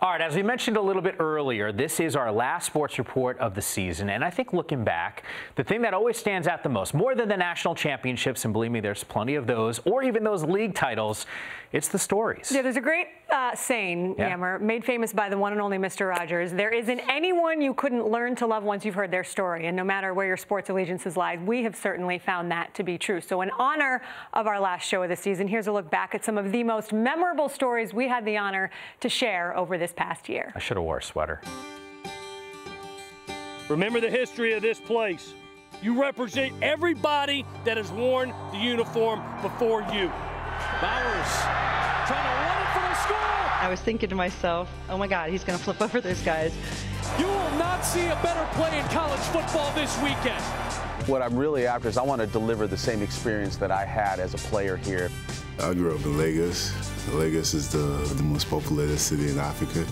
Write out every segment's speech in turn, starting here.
All right, as we mentioned a little bit earlier, this is our last sports report of the season, and I think looking back, the thing that always stands out the most, more than the national championships, and believe me, there's plenty of those, or even those league titles, it's the stories. Yeah, there's a great saying, Yammer, made famous by the one and only Mr. Rogers. There isn't anyone you couldn't learn to love once you've heard their story, and no matter where your sports allegiances lie, we have certainly found that to be true. So in honor of our last show of the season, here's a look back at some of the most memorable stories we had the honor to share over this past year. I should have wore a sweater. Remember the history of this place. You represent everybody that has worn the uniform before you. Bowers trying to run it for the score. I was thinking to myself, oh my God, he's going to flip over those guys. You will not see a better play in college football this weekend. What I'm really after is I want to deliver the same experience that I had as a player here. I grew up in Lagos. Lagos is the most populated city in Africa.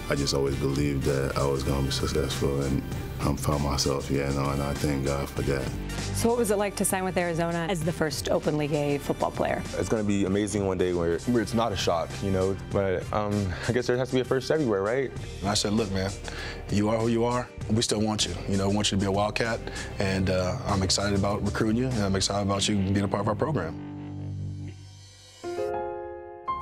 I just always believed that I was going to be successful, and I found myself here, and I thank God for that. So what was it like to sign with Arizona as the first openly gay football player? It's going to be amazing one day where it's not a shock, you know, but I guess there has to be a first everywhere, right? And I said, look, man, you are who you are. We still want you. You know, we want you to be a Wildcat, and I'm excited about recruiting you, and I'm excited about you being a part of our program.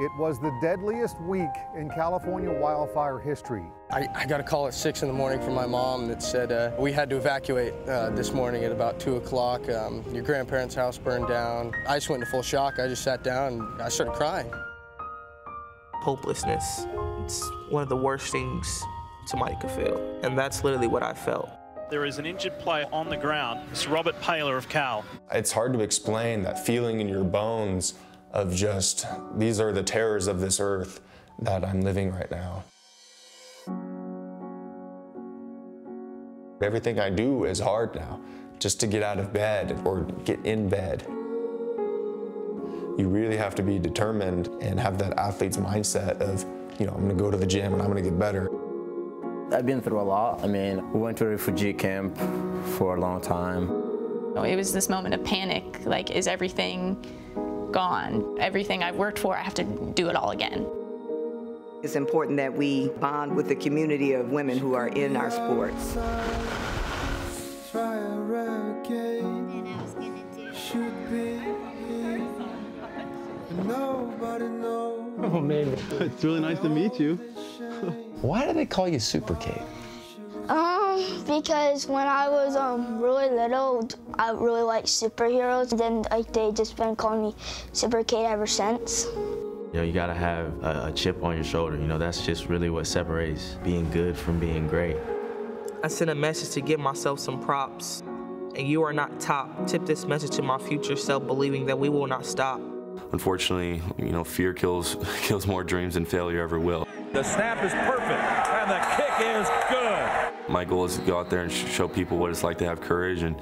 It was the deadliest week in California wildfire history. I got a call at 6 in the morning from my mom that said we had to evacuate this morning at about 2 o'clock. Your grandparents' house burned down. I just went into full shock. I just sat down and I started crying. Hopelessness. It's one of the worst things somebody could feel, and that's literally what I felt. There is an injured player on the ground. It's Robert Paler of Cal. It's hard to explain that feeling in your bones of just, these are the terrors of this earth that I'm living right now. Everything I do is hard now, just to get out of bed or get in bed. You really have to be determined and have that athlete's mindset of, you know, I'm gonna go to the gym and I'm gonna get better. I've been through a lot. I mean, we went to a refugee camp for a long time. It was this moment of panic, like, is everything gone? Everything I've worked for, I have to do it all again. It's important that we bond with the community of women who are in our sports. Oh man, it's really nice to meet you. Why do they call you Super Kate? Because when I was really little, I really liked superheroes. Then they just been calling me Super Kate ever since. You know, you gotta have a chip on your shoulder. You know, that's just really what separates being good from being great. I sent a message to give myself some props, and you are not top. Tip this message to my future self, believing that we will not stop. Unfortunately, you know, fear kills more dreams than failure ever will. The snap is perfect, and the kick is good. My goal is to go out there and show people what it's like to have courage and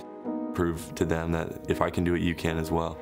prove to them that if I can do it, you can as well.